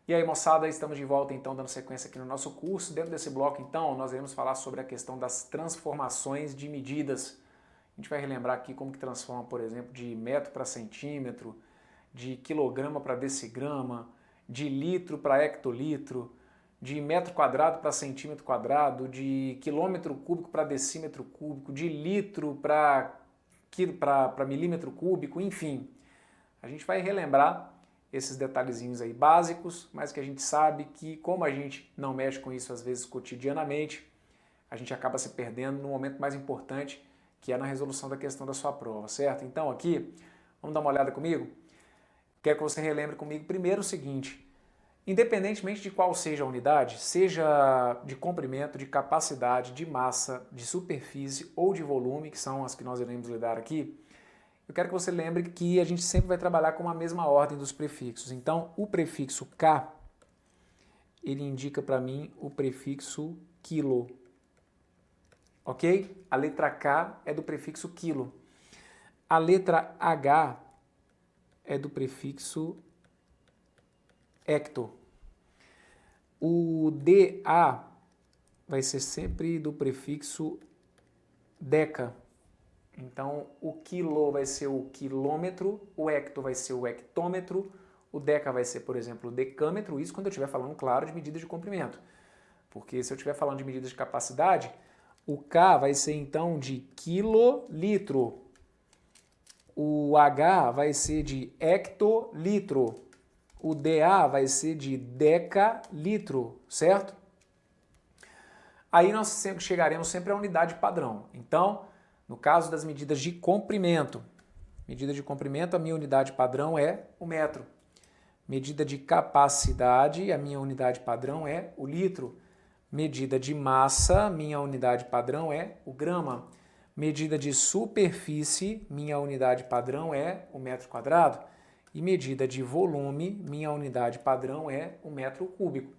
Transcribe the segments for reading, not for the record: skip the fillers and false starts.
E aí, moçada, estamos de volta então dando sequência aqui no nosso curso. Dentro desse bloco então, nós iremos falar sobre a questão das transformações de medidas. A gente vai relembrar aqui como que transforma, por exemplo, de metro para centímetro, de quilograma para decigrama, de litro para hectolitro, de metro quadrado para centímetro quadrado, de quilômetro cúbico para decímetro cúbico, de litro para milímetro cúbico, enfim. A gente vai relembrar esses detalhezinhos aí básicos, mas que a gente sabe que como a gente não mexe com isso às vezes cotidianamente, a gente acaba se perdendo no momento mais importante, que é na resolução da questão da sua prova, certo? Então aqui, vamos dar uma olhada comigo? Quero que você relembre comigo primeiro o seguinte: independentemente de qual seja a unidade, seja de comprimento, de capacidade, de massa, de superfície ou de volume, que são as que nós iremos lidar aqui, eu quero que você lembre que a gente sempre vai trabalhar com a mesma ordem dos prefixos. Então, o prefixo K, ele indica para mim o prefixo quilo. Ok? A letra K é do prefixo quilo. A letra H é do prefixo hecto. O DA vai ser sempre do prefixo deca. Então, o quilo vai ser o quilômetro, o hecto vai ser o hectômetro, o deca vai ser, por exemplo, o decâmetro, isso quando eu estiver falando, claro, de medidas de comprimento. Porque se eu estiver falando de medidas de capacidade, o K vai ser, então, de quilolitro. O H vai ser de hectolitro. O DA vai ser de decalitro, certo? Aí nós chegaremos sempre à unidade padrão. Então, no caso das medidas de comprimento, a minha unidade padrão é o metro. Medida de capacidade, a minha unidade padrão é o litro. Medida de massa, minha unidade padrão é o grama. Medida de superfície, minha unidade padrão é o metro quadrado. E medida de volume, minha unidade padrão é o metro cúbico.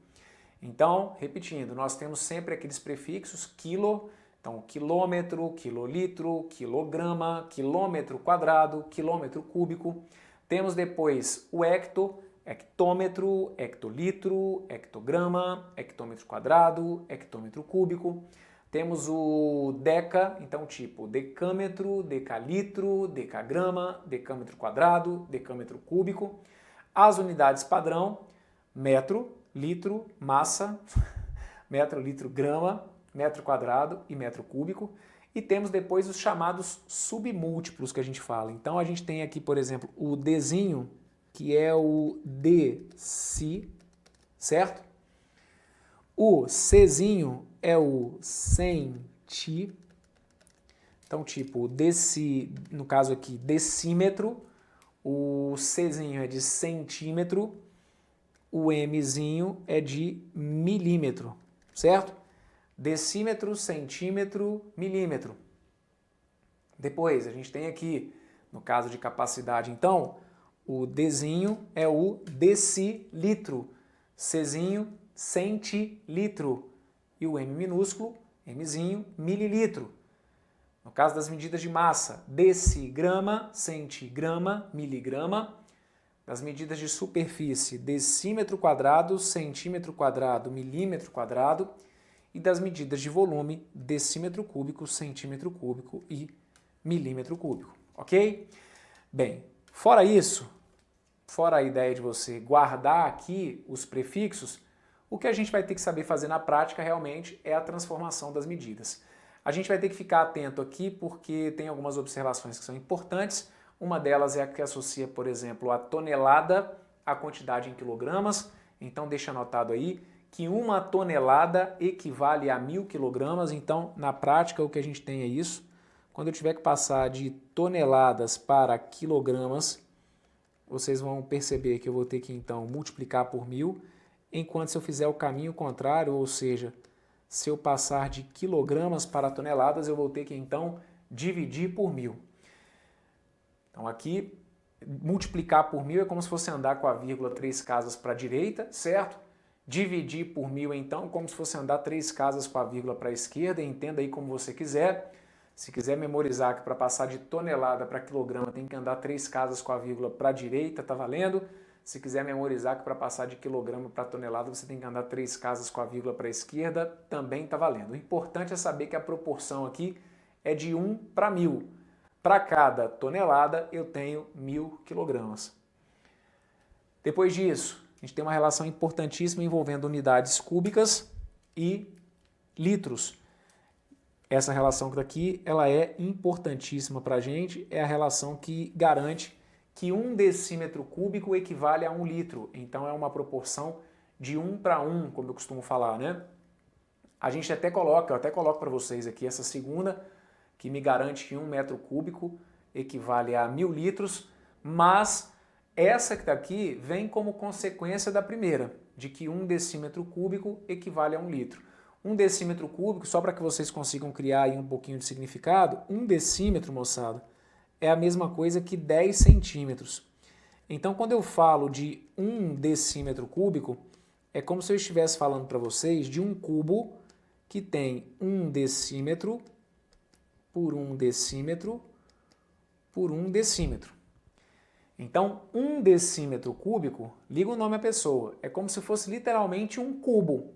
Então, repetindo, nós temos sempre aqueles prefixos quilo. Então, quilômetro, quilolitro, quilograma, quilômetro quadrado, quilômetro cúbico. Temos depois o hecto, hectômetro, hectolitro, hectograma, hectômetro quadrado, hectômetro cúbico. Temos o deca, então tipo decâmetro, decalitro, decagrama, decâmetro quadrado, decâmetro cúbico. As unidades padrão, metro, litro, massa, metro, litro, grama, metro quadrado e metro cúbico, e temos depois os chamados submúltiplos que a gente fala. Então a gente tem aqui, por exemplo, o Dzinho, que é o deci, certo? O Czinho é o centi. Então, tipo, deci, no caso aqui, decímetro, o Czinho é de centímetro, o Mzinho é de milímetro, certo? Decímetro, centímetro, milímetro. Depois, a gente tem aqui, no caso de capacidade, então, o Dzinho é o decilitro, Czinho, centilitro, e o M minúsculo, Mzinho, mililitro. No caso das medidas de massa, decigrama, centigrama, miligrama. Das medidas de superfície, decímetro quadrado, centímetro quadrado, milímetro quadrado. E das medidas de volume, decímetro cúbico, centímetro cúbico e milímetro cúbico, ok? Bem, fora isso, fora a ideia de você guardar aqui os prefixos, o que a gente vai ter que saber fazer na prática realmente é a transformação das medidas. A gente vai ter que ficar atento aqui porque tem algumas observações que são importantes. Uma delas é a que associa, por exemplo, a tonelada à quantidade em quilogramas. Então deixa anotado aí que uma tonelada equivale a 1000 quilogramas. Então, na prática, o que a gente tem é isso. Quando eu tiver que passar de toneladas para quilogramas, vocês vão perceber que eu vou ter que, então, multiplicar por 1000, enquanto se eu fizer o caminho contrário, ou seja, se eu passar de quilogramas para toneladas, eu vou ter que, então, dividir por 1000. Então, aqui, multiplicar por 1000 é como se fosse andar com a vírgula 3 casas para a direita, certo? Dividir por 1000, então, como se fosse andar 3 casas com a vírgula para a esquerda, entenda aí como você quiser. Se quiser memorizar que para passar de tonelada para quilograma tem que andar 3 casas com a vírgula para a direita, tá valendo? Se quiser memorizar que para passar de quilograma para tonelada você tem que andar 3 casas com a vírgula para a esquerda, também está valendo. O importante é saber que a proporção aqui é de 1 para 1000. Para cada tonelada eu tenho 1000 quilogramas. Depois disso, a gente tem uma relação importantíssima envolvendo unidades cúbicas e litros. Essa relação que está aqui, ela é importantíssima para a gente, é a relação que garante que 1 decímetro cúbico equivale a 1 litro. Então é uma proporção de 1 para 1, como eu costumo falar, né? A gente até coloca, eu até coloco para vocês aqui essa segunda, que me garante que 1 metro cúbico equivale a 1000 litros, mas essa que está aqui vem como consequência da primeira, de que 1 decímetro cúbico equivale a 1 litro. 1 decímetro cúbico, só para que vocês consigam criar aí um pouquinho de significado, 1 decímetro, moçada, é a mesma coisa que 10 centímetros. Então, quando eu falo de 1 decímetro cúbico, é como se eu estivesse falando para vocês de um cubo que tem 1 decímetro por 1 decímetro por 1 decímetro. Então, 1 decímetro cúbico, liga o nome à pessoa, é como se fosse literalmente um cubo.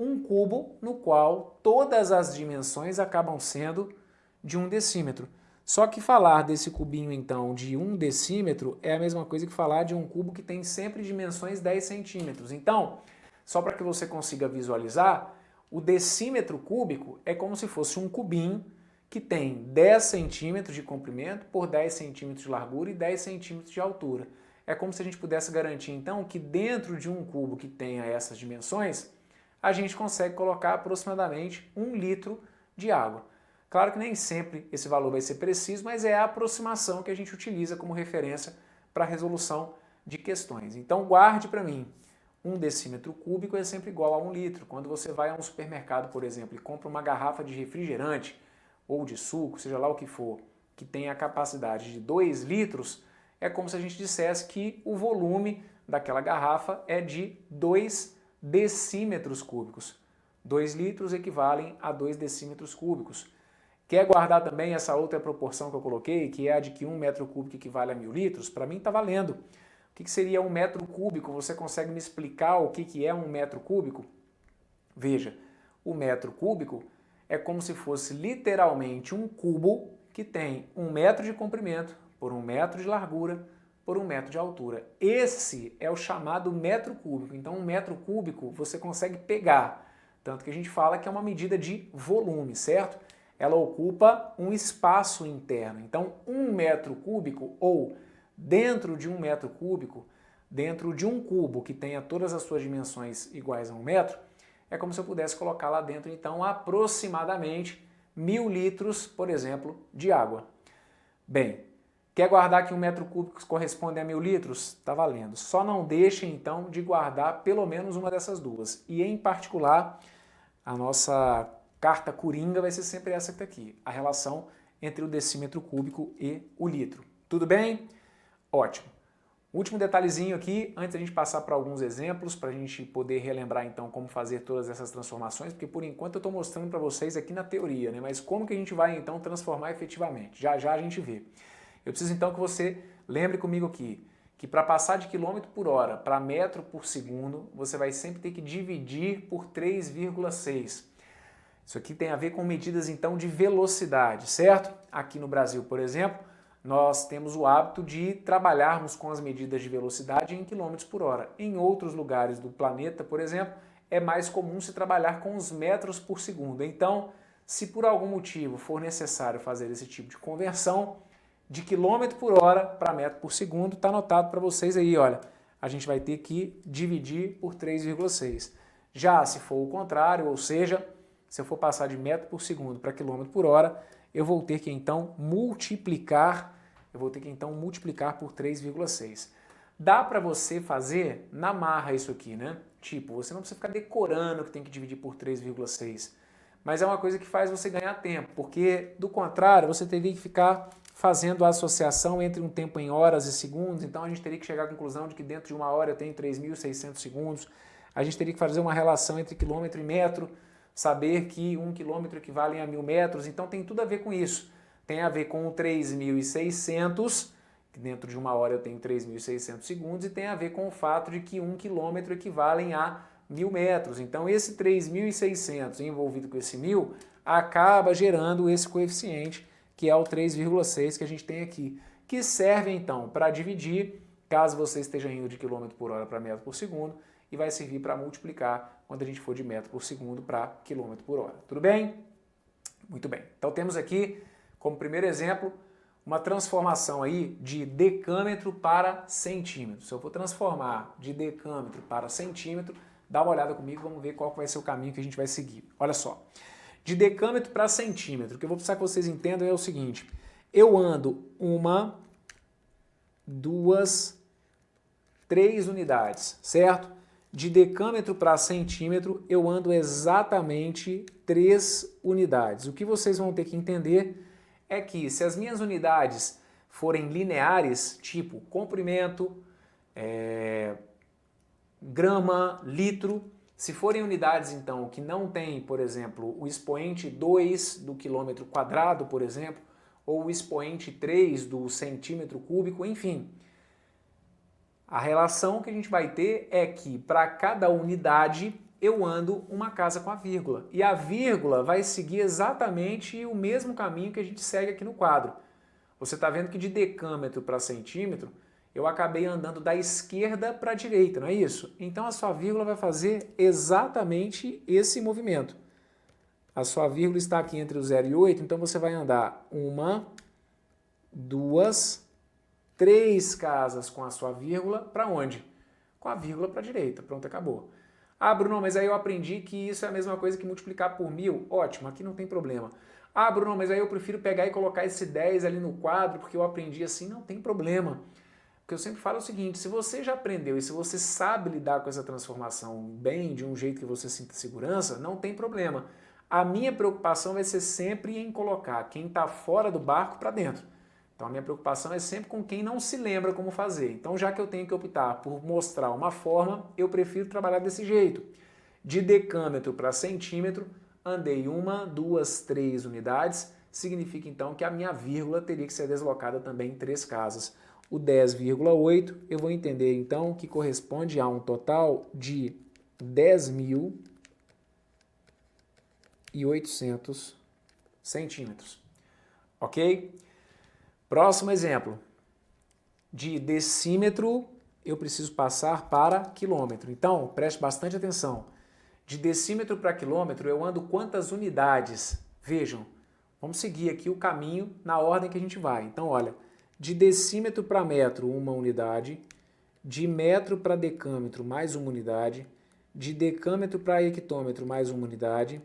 Um cubo no qual todas as dimensões acabam sendo de 1 decímetro. Só que falar desse cubinho, então, de 1 decímetro é a mesma coisa que falar de um cubo que tem sempre dimensões 10 centímetros. Então, só para que você consiga visualizar, o decímetro cúbico é como se fosse um cubinho que tem 10 centímetros de comprimento por 10 centímetros de largura e 10 centímetros de altura. É como se a gente pudesse garantir, então, que dentro de um cubo que tenha essas dimensões, a gente consegue colocar aproximadamente 1 litro de água. Claro que nem sempre esse valor vai ser preciso, mas é a aproximação que a gente utiliza como referência para a resolução de questões. Então guarde para mim, 1 decímetro cúbico é sempre igual a 1 litro. Quando você vai a um supermercado, por exemplo, e compra uma garrafa de refrigerante ou de suco, seja lá o que for, que tem a capacidade de 2 litros, é como se a gente dissesse que o volume daquela garrafa é de 2 decímetros cúbicos. 2 litros equivalem a 2 decímetros cúbicos. Quer guardar também essa outra proporção que eu coloquei, que é a de que 1 metro cúbico equivale a 1000 litros? Para mim está valendo. O que seria 1 metro cúbico? Você consegue me explicar o que é 1 metro cúbico? Veja, o metro cúbico é como se fosse literalmente um cubo que tem 1 metro de comprimento por 1 metro de largura por 1 metro de altura. Esse é o chamado metro cúbico. Então 1 metro cúbico você consegue pegar, tanto que a gente fala que é uma medida de volume, certo? Ela ocupa um espaço interno. Então 1 metro cúbico ou dentro de 1 metro cúbico, dentro de um cubo que tenha todas as suas dimensões iguais a 1 metro, é como se eu pudesse colocar lá dentro, então, aproximadamente 1000 litros, por exemplo, de água. Bem, quer guardar que 1 metro cúbico corresponde a 1000 litros? Está valendo. Só não deixe, então, de guardar pelo menos uma dessas duas. E, em particular, a nossa carta coringa vai ser sempre essa que está aqui, a relação entre o decímetro cúbico e o litro. Tudo bem? Ótimo. Último detalhezinho aqui, antes da gente passar para alguns exemplos, para a gente poder relembrar então como fazer todas essas transformações, porque por enquanto eu estou mostrando para vocês aqui na teoria, né? Mas como que a gente vai então transformar efetivamente? Já já a gente vê. Eu preciso então que você lembre comigo aqui, que para passar de quilômetro por hora para metro por segundo, você vai sempre ter que dividir por 3,6. Isso aqui tem a ver com medidas então de velocidade, certo? Aqui no Brasil, por exemplo, nós temos o hábito de trabalharmos com as medidas de velocidade em quilômetros por hora. Em outros lugares do planeta, por exemplo, é mais comum se trabalhar com os metros por segundo. Então, se por algum motivo for necessário fazer esse tipo de conversão, de quilômetro por hora para metro por segundo, está anotado para vocês aí, olha, a gente vai ter que dividir por 3,6. Já se for o contrário, ou seja, se eu for passar de metro por segundo para quilômetro por hora, eu vou ter que então multiplicar por 3,6. Dá para você fazer na marra isso aqui, né? Tipo, você não precisa ficar decorando que tem que dividir por 3,6. Mas é uma coisa que faz você ganhar tempo, porque do contrário, você teria que ficar fazendo a associação entre um tempo em horas e segundos, então a gente teria que chegar à conclusão de que dentro de 1 hora eu tenho 3.600 segundos, a gente teria que fazer uma relação entre quilômetro e metro, saber que 1 quilômetro equivale a 1000 metros, então tem tudo a ver com isso. Tem a ver com o 3.600 dentro de 1 hora eu tenho 3.600 segundos, e tem a ver com o fato de que 1 quilômetro equivale a 1.000 metros. Então esse 3.600 envolvido com esse 1.000 acaba gerando esse coeficiente, que é o 3,6 que a gente tem aqui, que serve então para dividir, caso você esteja indo de quilômetro por hora para metro por segundo, e vai servir para multiplicar quando a gente for de metro por segundo para quilômetro por hora. Tudo bem? Muito bem. Então temos aqui, como primeiro exemplo, uma transformação aí de decâmetro para centímetro. Se eu for transformar de decâmetro para centímetro, dá uma olhada comigo, vamos ver qual vai ser o caminho que a gente vai seguir. Olha só, de decâmetro para centímetro, o que eu vou precisar que vocês entendam é o seguinte: eu ando 1, 2, 3 unidades, certo? De decâmetro para centímetro, eu ando exatamente 3 unidades. O que vocês vão ter que entender é que se as minhas unidades forem lineares, tipo comprimento, grama, litro, se forem unidades então que não tem, por exemplo, o expoente 2 do quilômetro quadrado, por exemplo, ou o expoente 3 do centímetro cúbico, enfim, a relação que a gente vai ter é que para cada unidade eu ando uma casa com a vírgula. E a vírgula vai seguir exatamente o mesmo caminho que a gente segue aqui no quadro. Você está vendo que de decâmetro para centímetro eu acabei andando da esquerda para a direita, não é isso? Então a sua vírgula vai fazer exatamente esse movimento. A sua vírgula está aqui entre o 0 e 8, então você vai andar 1, 2, 3 casas com a sua vírgula, para onde? Com a vírgula para a direita. Pronto, acabou. Ah, Bruno, mas aí eu aprendi que isso é a mesma coisa que multiplicar por 1.000. Ótimo, aqui não tem problema. Ah, Bruno, mas aí eu prefiro pegar e colocar esse 10 ali no quadro porque eu aprendi assim. Não tem problema. O que eu sempre falo é o seguinte: se você já aprendeu e se você sabe lidar com essa transformação bem, de um jeito que você sinta segurança, não tem problema. A minha preocupação vai ser sempre em colocar quem está fora do barco para dentro. Então a minha preocupação é sempre com quem não se lembra como fazer. Então já que eu tenho que optar por mostrar uma forma, eu prefiro trabalhar desse jeito. De decâmetro para centímetro, andei 1, 2, 3 unidades, significa então que a minha vírgula teria que ser deslocada também em 3 casas. O 10,8 eu vou entender então que corresponde a um total de 10.800 centímetros. Ok? Próximo exemplo. De decímetro eu preciso passar para quilômetro. Então, preste bastante atenção. De decímetro para quilômetro eu ando quantas unidades? Vejam, vamos seguir aqui o caminho na ordem que a gente vai. Então, olha, de decímetro para metro, 1 unidade. De metro para decâmetro, mais 1 unidade. De decâmetro para hectômetro, mais 1 unidade.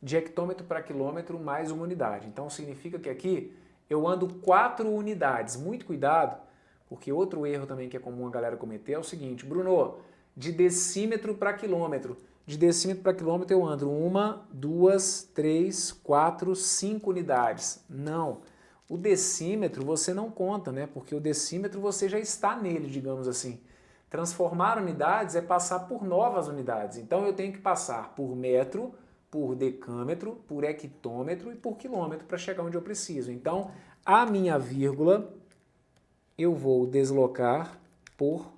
De hectômetro para quilômetro, mais 1 unidade. Então, significa que aqui eu ando 4 unidades. Muito cuidado, porque outro erro também que é comum a galera cometer é o seguinte: Bruno, de decímetro para quilômetro. De decímetro para quilômetro eu ando 1, 2, 3, 4, 5 unidades. Não. O decímetro você não conta, né? Porque o decímetro você já está nele, digamos assim. Transformar unidades é passar por novas unidades. Então eu tenho que passar por metro, por decâmetro, por hectômetro e por quilômetro para chegar onde eu preciso. Então, a minha vírgula eu vou deslocar por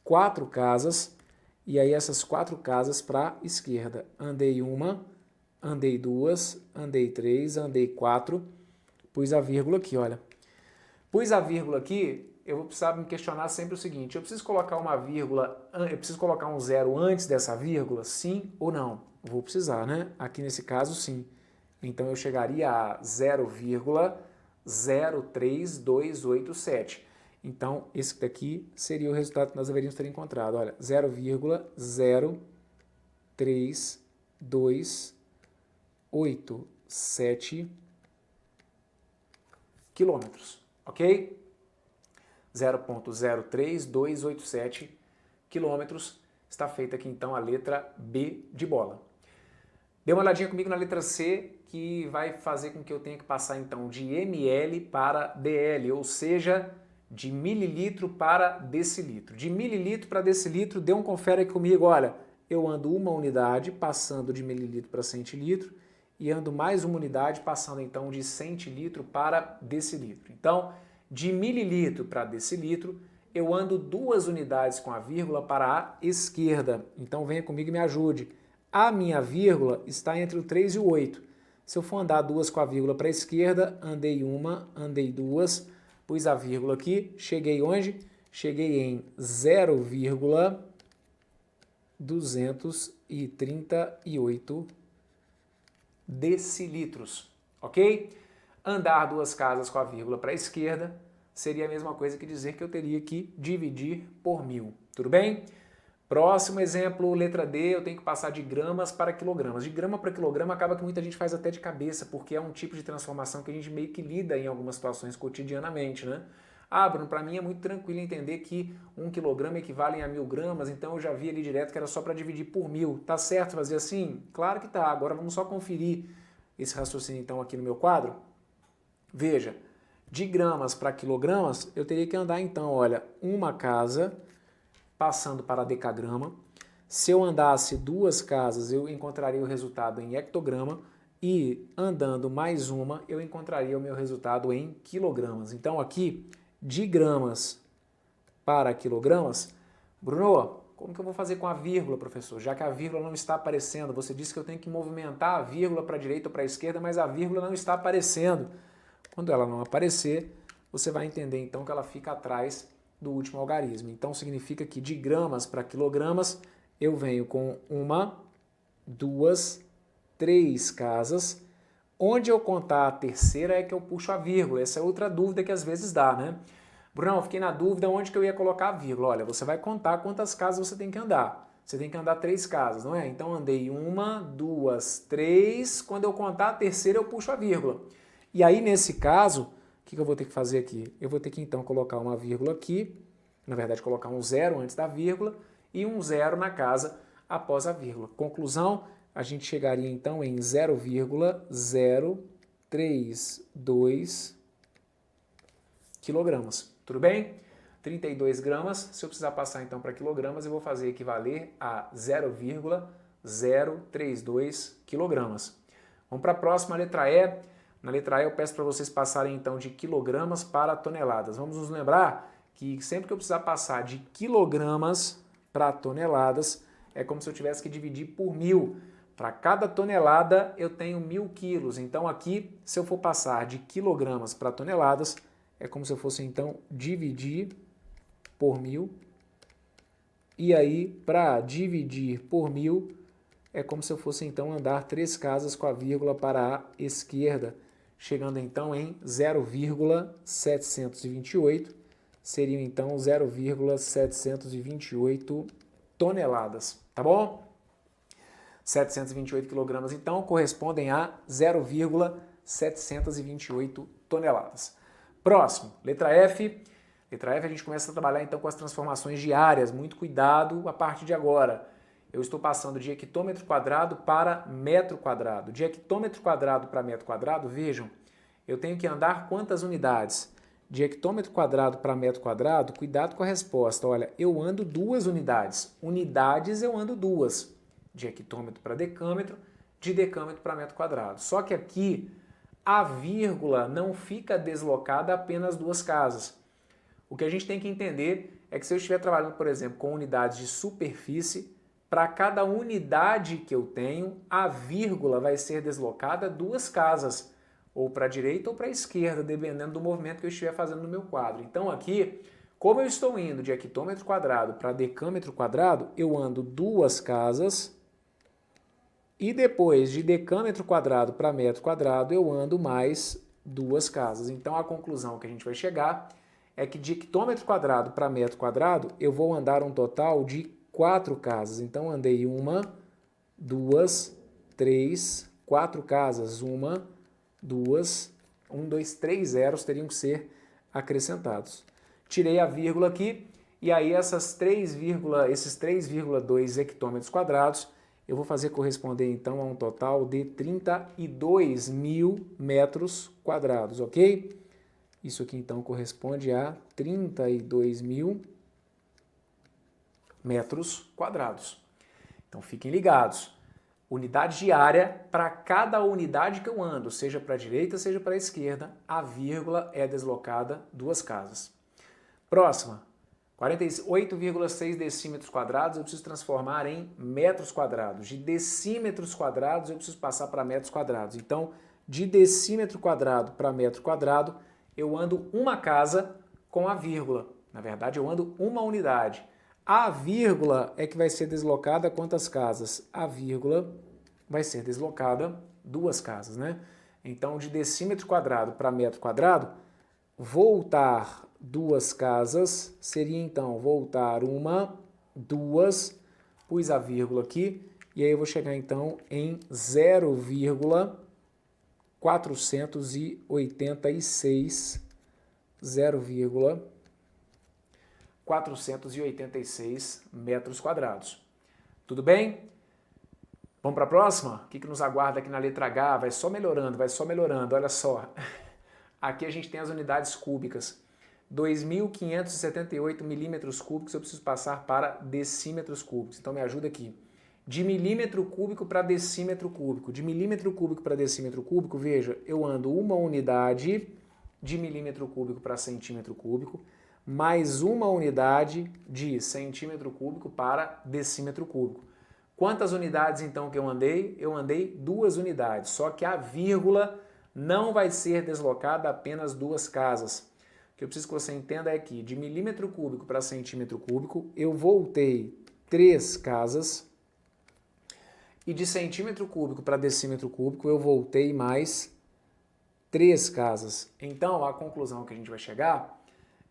4 casas, e aí essas 4 casas para a esquerda. Andei 1, andei 2, andei 3, andei 4, pus a vírgula aqui, olha. Pus a vírgula aqui, eu vou precisar me questionar sempre o seguinte: eu preciso colocar uma vírgula, eu preciso colocar um zero antes dessa vírgula, sim ou não? Vou precisar, né? Aqui nesse caso, sim. Então eu chegaria a 0,03287. Então esse daqui seria o resultado que nós deveríamos ter encontrado. Olha, 0,03287 quilômetros, ok? 0,03287 quilômetros. Está feita aqui então a letra B de bola. Dê uma olhadinha comigo na letra C, que vai fazer com que eu tenha que passar então de ml para dl, ou seja, de mililitro para decilitro. De mililitro para decilitro, dê um confere aqui comigo. Olha, eu ando 1 unidade passando de mililitro para centilitro e ando mais 1 unidade passando então de centilitro para decilitro. Então, De mililitro para decilitro, eu ando 2 unidades com a vírgula para a esquerda. Então venha comigo e me ajude. A minha vírgula está entre o 3 e o 8. Se eu for andar 2 com a vírgula para a esquerda, andei 1, andei 2, pus a vírgula aqui, cheguei onde? Cheguei em 0,238 decilitros, ok? Andar 2 casas com a vírgula para a esquerda seria a mesma coisa que dizer que eu teria que dividir por 1000, tudo bem? Próximo exemplo, letra D, eu tenho que passar de gramas para quilogramas. De grama para quilograma acaba que muita gente faz até de cabeça, porque é um tipo de transformação que a gente meio que lida em algumas situações cotidianamente, né? Ah, Bruno, para mim é muito tranquilo entender que 1 quilograma equivale a 1000 gramas, então eu já vi ali direto que era só para dividir por 1000. Tá certo fazer assim? Claro que tá. Agora vamos só conferir esse raciocínio então aqui no meu quadro. Veja, de gramas para quilogramas, eu teria que andar então, olha, uma casa passando para decagrama. Se eu andasse 2 casas, eu encontraria o resultado em hectograma e andando mais uma, eu encontraria o meu resultado em quilogramas. Então aqui, de gramas para quilogramas, Bruno, como que eu vou fazer com a vírgula, professor? Já que a vírgula não está aparecendo, você disse que eu tenho que movimentar a vírgula para a direita ou para a esquerda, mas a vírgula não está aparecendo. Quando ela não aparecer, você vai entender então que ela fica atrás do último algarismo. Então significa que de gramas para quilogramas eu venho com 1, 2, 3 casas. Onde eu contar a terceira é que eu puxo a vírgula. Essa é outra dúvida que às vezes dá, né? Bruno, eu fiquei na dúvida onde que eu ia colocar a vírgula. Olha, você vai contar quantas casas você tem que andar. Você tem que andar 3 casas, não é? Então andei 1, 2, 3. Quando eu contar a terceira eu puxo a vírgula. E aí nesse caso, o que eu vou ter que fazer aqui? Eu vou ter que então colocar uma vírgula aqui, na verdade colocar um 0 antes da vírgula e um 0 na casa após a vírgula. Conclusão, a gente chegaria então em 0,032 quilogramas. Tudo bem? 32 gramas, se eu precisar passar então para quilogramas, eu vou fazer equivaler a 0,032 quilogramas. Vamos para a próxima, letra E. Na letra E eu peço para vocês passarem então de quilogramas para toneladas. Vamos nos lembrar que sempre que eu precisar passar de quilogramas para toneladas, é como se eu tivesse que dividir por 1000. Para cada tonelada eu tenho 1000 quilos. Então aqui, se eu for passar de quilogramas para toneladas, é como se eu fosse então dividir por 1000. E aí, para dividir por 1000, é como se eu fosse então andar 3 casas com a vírgula para a esquerda, chegando então em 0,728, seriam então 0,728 toneladas, tá bom? 728 quilogramas então correspondem a 0,728 toneladas. Próximo, letra F. Letra F a gente começa a trabalhar então com as transformações diárias, muito cuidado a partir de agora. Eu estou passando de hectômetro quadrado para metro quadrado. De hectômetro quadrado para metro quadrado, vejam, eu tenho que andar quantas unidades? De hectômetro quadrado para metro quadrado, cuidado com a resposta. Olha, eu ando 2 unidades. Unidades eu ando 2. De hectômetro para decâmetro, de decâmetro para metro quadrado. Só que aqui a vírgula não fica deslocada apenas 2 casas. O que a gente tem que entender é que se eu estiver trabalhando, por exemplo, com unidades de superfície, para cada unidade que eu tenho, a vírgula vai ser deslocada 2 casas, ou para a direita ou para a esquerda, dependendo do movimento que eu estiver fazendo no meu quadro. Então aqui, como eu estou indo de hectômetro quadrado para decâmetro quadrado, eu ando 2 casas, e depois de decâmetro quadrado para metro quadrado, eu ando mais 2 casas. Então a conclusão que a gente vai chegar é que de hectômetro quadrado para metro quadrado, eu vou andar um total de 4 casas. Então andei 1, 2, 3, 4 casas. 1, 2, 1, 2, 3 zeros teriam que ser acrescentados. Tirei a vírgula aqui e aí esses 3,2 hectômetros quadrados eu vou fazer corresponder então a um total de 32 mil metros quadrados, ok? Isso aqui então corresponde a 32 mil metros quadrados. Então fiquem ligados. unidade de área para cada unidade que eu ando, seja para a direita, seja para a esquerda, a vírgula é deslocada 2 casas. Próxima, 48,6 decímetros quadrados eu preciso transformar em metros quadrados. De decímetros quadrados eu preciso passar para metros quadrados. Então, de decímetro quadrado para metro quadrado, eu ando uma casa com a vírgula. Na verdade, eu ando uma unidade. A vírgula é que vai ser deslocada quantas casas? A vírgula vai ser deslocada 2 casas, né? Então, de decímetro quadrado para metro quadrado, voltar 2 casas seria então voltar 1, 2, pus a vírgula aqui, e aí eu vou chegar então em 0,486 metros quadrados. Tudo bem? Vamos para a próxima? O que nos aguarda aqui na letra H? Vai só melhorando, olha só. Aqui a gente tem as unidades cúbicas. 2.578 milímetros cúbicos eu preciso passar para decímetros cúbicos. Então me ajuda aqui. De milímetro cúbico para decímetro cúbico. De milímetro cúbico para decímetro cúbico, veja, eu ando uma unidade de milímetro cúbico para centímetro cúbico, mais uma unidade de centímetro cúbico para decímetro cúbico. Quantas unidades então que eu andei? Eu andei 2 unidades, só que a vírgula não vai ser deslocada apenas 2 casas. O que eu preciso que você entenda é que de milímetro cúbico para centímetro cúbico eu voltei 3 casas e de centímetro cúbico para decímetro cúbico eu voltei mais 3 casas. Então a conclusão que a gente vai chegar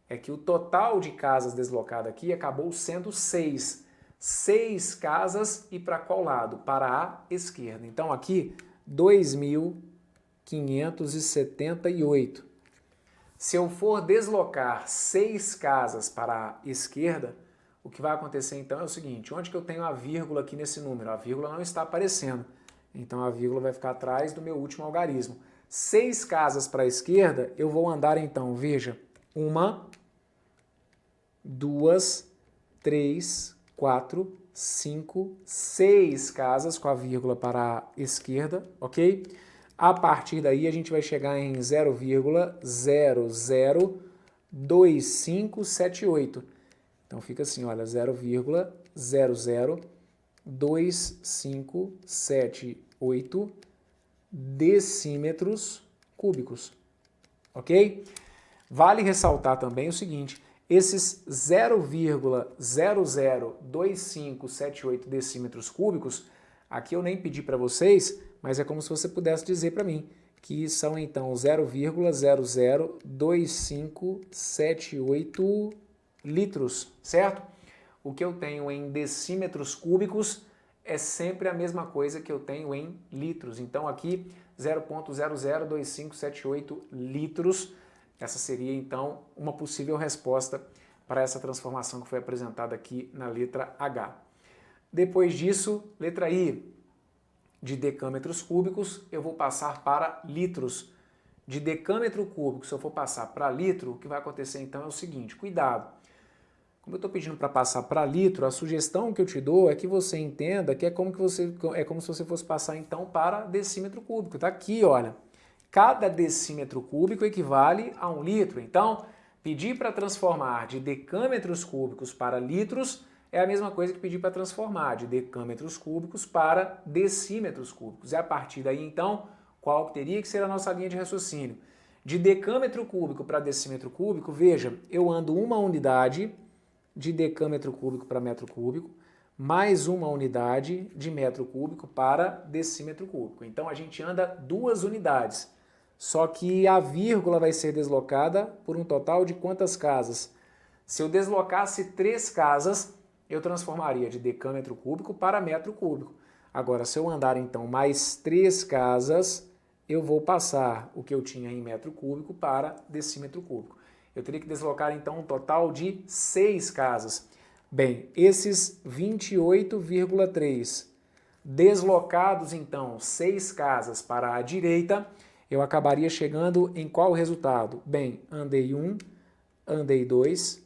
é que o total de casas deslocadas aqui acabou sendo 6. 6 casas e para qual lado? Para a esquerda. Então aqui 2.578. Se eu for deslocar 6 casas para a esquerda, o que vai acontecer então é o seguinte, onde que eu tenho a vírgula aqui nesse número? A vírgula não está aparecendo, então a vírgula vai ficar atrás do meu último algarismo. 6 casas para a esquerda, eu vou andar então, veja, 1, 2, 3, 4, 5, 6 casas com a vírgula para a esquerda, ok? A partir daí a gente vai chegar em 0,002578. Então fica assim, olha, 0,02578 decímetros cúbicos, ok? Vale ressaltar também o seguinte, esses 0,002578 decímetros cúbicos, aqui eu nem pedi para vocês, mas é como se você pudesse dizer para mim, que são então 0,002578 litros, certo? O que eu tenho em decímetros cúbicos é sempre a mesma coisa que eu tenho em litros. Então aqui 0,002578 litros. Essa seria então uma possível resposta para essa transformação que foi apresentada aqui na letra H. Depois disso, letra I. De decâmetros cúbicos eu vou passar para litros. De decâmetro cúbico, se eu for passar para litro, o que vai acontecer então é o seguinte, cuidado. Como eu estou pedindo para passar para litro, a sugestão que eu te dou é que você entenda que é como se você fosse passar então para decímetro cúbico. Está aqui, olha. Cada decímetro cúbico equivale a 1 litro. Então, pedir para transformar de decâmetros cúbicos para litros é a mesma coisa que pedir para transformar de decâmetros cúbicos para decímetros cúbicos. E a partir daí, então, qual teria que ser a nossa linha de raciocínio? De decâmetro cúbico para decímetro cúbico, veja, eu ando uma unidade de decâmetro cúbico para metro cúbico, mais uma unidade de metro cúbico para decímetro cúbico. Então, a gente anda 2 unidades. Só que a vírgula vai ser deslocada por um total de quantas casas? Se eu deslocasse 3 casas, eu transformaria de decâmetro cúbico para metro cúbico. Agora, se eu andar então mais 3 casas, eu vou passar o que eu tinha em metro cúbico para decímetro cúbico. Eu teria que deslocar então um total de 6 casas. Bem, esses 28,3 deslocados então 6 casas para a direita, eu acabaria chegando em qual resultado? Bem, andei 1, andei 2,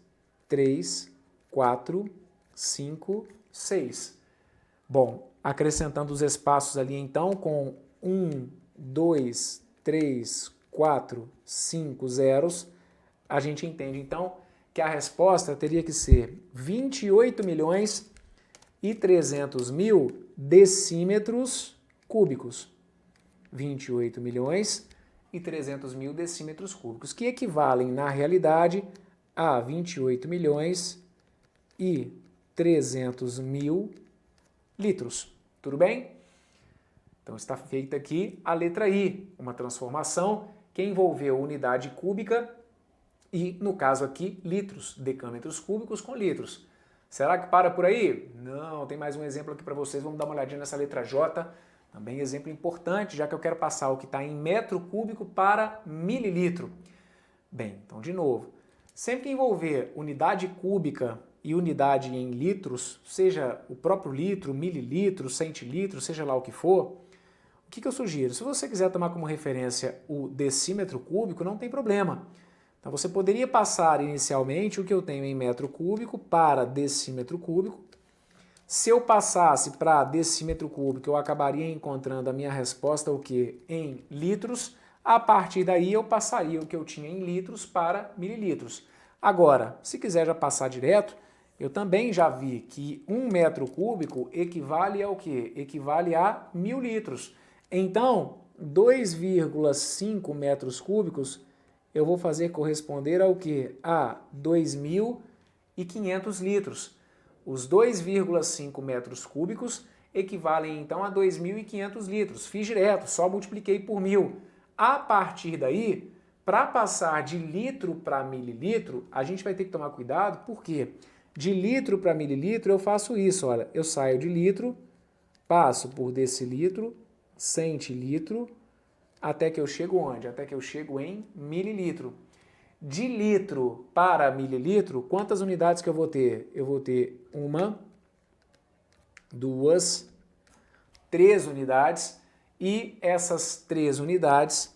3, 4, 5, 6. Bom, acrescentando os espaços ali então com 1, 2, 3, 4, 5 zeros, a gente entende então que a resposta teria que ser 28.300.000 decímetros cúbicos. 28.300.000 decímetros cúbicos, que equivalem na realidade a 28.300.000 litros. Tudo bem? Então está feita aqui a letra I, uma transformação que envolveu unidade cúbica e, no caso aqui, litros, decâmetros cúbicos com litros. Será que para por aí? Não, tem mais um exemplo aqui para vocês. Vamos dar uma olhadinha nessa letra J. Também exemplo importante, já que eu quero passar o que está em metro cúbico para mililitro. Bem, então de novo, sempre que envolver unidade cúbica e unidade em litros, seja o próprio litro, mililitro, centilitro, seja lá o que for, o que eu sugiro? Se você quiser tomar como referência o decímetro cúbico, não tem problema. Então você poderia passar inicialmente o que eu tenho em metro cúbico para decímetro cúbico. Se eu passasse para decímetro cúbico, eu acabaria encontrando a minha resposta o que? Em litros. A partir daí eu passaria o que eu tinha em litros para mililitros. Agora, se quiser já passar direto, eu também já vi que 1 metro cúbico equivale ao quê? Equivale a 1.000 litros. Então, 2,5 metros cúbicos eu vou fazer corresponder ao quê? A 2.500 litros. Os 2,5 metros cúbicos equivalem então a 2.500 litros. Fiz direto, só multipliquei por 1.000. A partir daí, para passar de litro para mililitro, a gente vai ter que tomar cuidado, porque de litro para mililitro eu faço isso, olha, eu saio de litro, passo por decilitro, centilitro, até que eu chego onde? Até que eu chego em mililitro. De litro para mililitro, quantas unidades que eu vou ter? Eu vou ter 1, 2, 3 unidades, e essas 3 unidades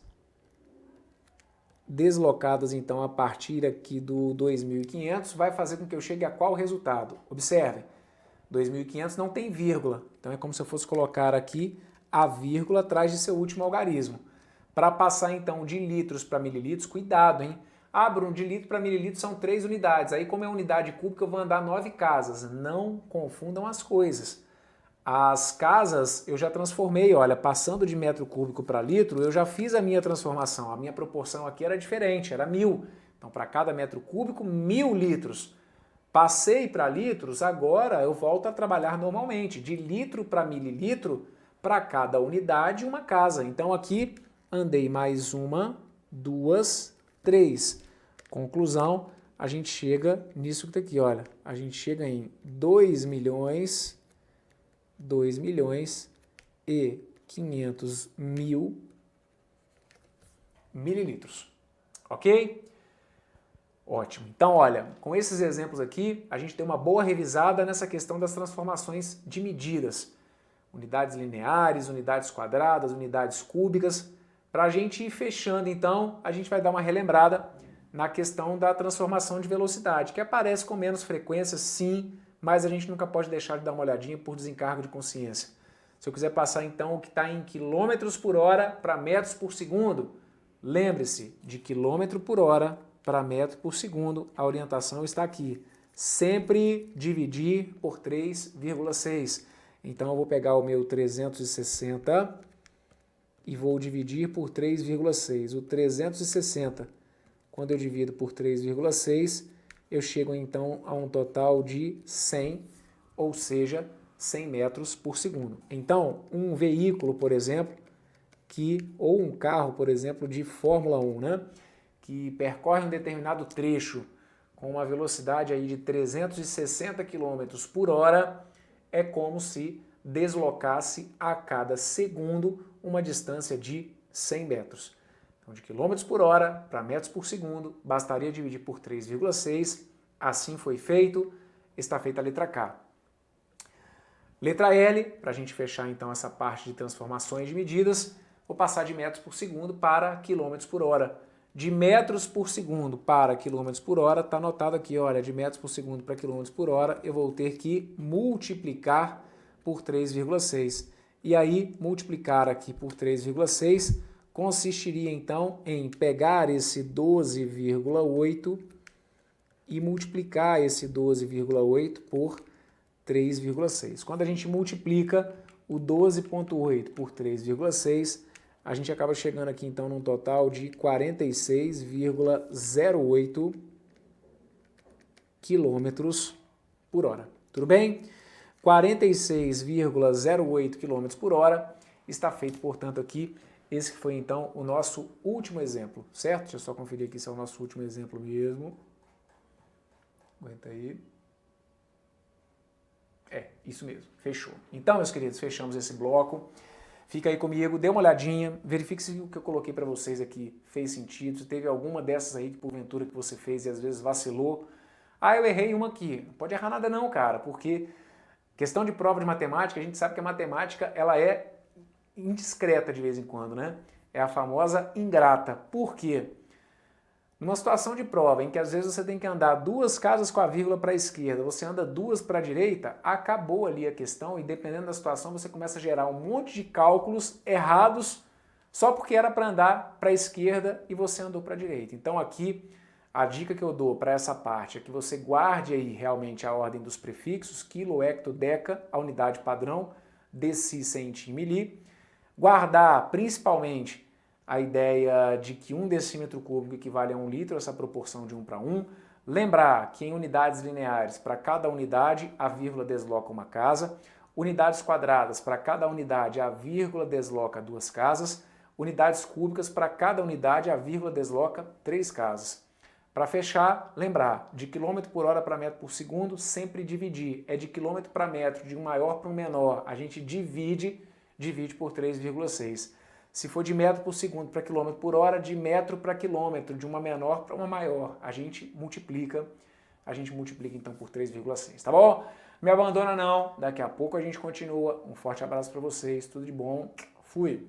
deslocadas então a partir aqui do 2.500 vai fazer com que eu chegue a qual resultado? Observem, 2.500 não tem vírgula, então é como se eu fosse colocar aqui a vírgula atrás de seu último algarismo. Para passar então de litros para mililitros, cuidado, hein? Ah, Bruno, de litro para mililitro são 3 unidades, aí como é unidade cúbica eu vou andar 9 casas. Não confundam as coisas. As casas eu já transformei, olha, passando de metro cúbico para litro, eu já fiz a minha transformação. A minha proporção aqui era diferente, era 1.000. Então, para cada metro cúbico, 1.000 litros. Passei para litros, agora eu volto a trabalhar normalmente. De litro para mililitro, para cada unidade, uma casa. Então, aqui andei mais 1, 2, 3. Conclusão, a gente chega nisso que está aqui, olha. A gente chega em 2.500.000 mililitros. Ok? Ótimo. Então, olha, com esses exemplos aqui, a gente tem uma boa revisada nessa questão das transformações de medidas. Unidades lineares, unidades quadradas, unidades cúbicas. Para a gente ir fechando, então, a gente vai dar uma relembrada na questão da transformação de velocidade, que aparece com menos frequência, sim, mas a gente nunca pode deixar de dar uma olhadinha por desencargo de consciência. Se eu quiser passar, então, o que está em quilômetros por hora para metros por segundo, lembre-se, de quilômetro por hora para metro por segundo, a orientação está aqui. Sempre dividir por 3,6. Então, eu vou pegar o meu 360 e vou dividir por 3,6. O 360, quando eu divido por 3,6, eu chego então a um total de 100, ou seja, 100 metros por segundo. Então, um veículo, por exemplo, ou um carro, por exemplo, de Fórmula 1, né, que percorre um determinado trecho com uma velocidade aí de 360 km por hora, é como se deslocasse a cada segundo uma distância de 100 metros. Então, de quilômetros por hora para metros por segundo, bastaria dividir por 3,6. Assim foi feito, está feita a letra K. Letra L, para a gente fechar então essa parte de transformações de medidas, vou passar de metros por segundo para quilômetros por hora. De metros por segundo para quilômetros por hora, está anotado aqui, olha, de metros por segundo para quilômetros por hora, eu vou ter que multiplicar por 3,6. E aí, multiplicar aqui por 3,6 consistiria, então, em pegar esse 12,8 e multiplicar esse 12,8 por 3,6. Quando a gente multiplica o 12,8 por 3,6, a gente acaba chegando aqui, então, num total de 46,08 quilômetros por hora. Tudo bem? 46,08 km por hora está feito, portanto, aqui. Esse foi, então, o nosso último exemplo, certo? Deixa eu só conferir aqui se é o nosso último exemplo mesmo. Aguenta aí. É, isso mesmo, fechou. Então, meus queridos, fechamos esse bloco. Fica aí comigo, dê uma olhadinha, verifique se o que eu coloquei para vocês aqui fez sentido, se teve alguma dessas aí, que porventura, que você fez e às vezes vacilou. Ah, eu errei uma aqui. Não pode errar nada não, cara, porque questão de prova de matemática, a gente sabe que a matemática ela é indiscreta de vez em quando, né? É a famosa ingrata. Por quê? Numa situação de prova em que às vezes você tem que andar 2 casas com a vírgula para a esquerda, você anda 2 para a direita, acabou ali a questão e dependendo da situação você começa a gerar um monte de cálculos errados só porque era para andar para a esquerda e você andou para a direita. Então aqui a dica que eu dou para essa parte é que você guarde aí realmente a ordem dos prefixos, quilo, hecto, deca, a unidade padrão, deci, centi, mili. Guardar principalmente a ideia de que 1 decímetro cúbico equivale a 1 litro, essa proporção de 1 para 1. Lembrar que em unidades lineares, para cada unidade, a vírgula desloca uma casa. Unidades quadradas, para cada unidade, a vírgula desloca 2 casas. Unidades cúbicas, para cada unidade, a vírgula desloca 3 casas. Para fechar, lembrar, de quilômetro por hora para metro por segundo, sempre dividir. É de quilômetro para metro, de um maior para um menor, a gente divide por 3,6. Se for de metro por segundo para quilômetro por hora, de metro para quilômetro, de uma menor para uma maior, a gente multiplica então por 3,6, tá bom? Me abandona não, daqui a pouco a gente continua. Um forte abraço para vocês, tudo de bom, fui!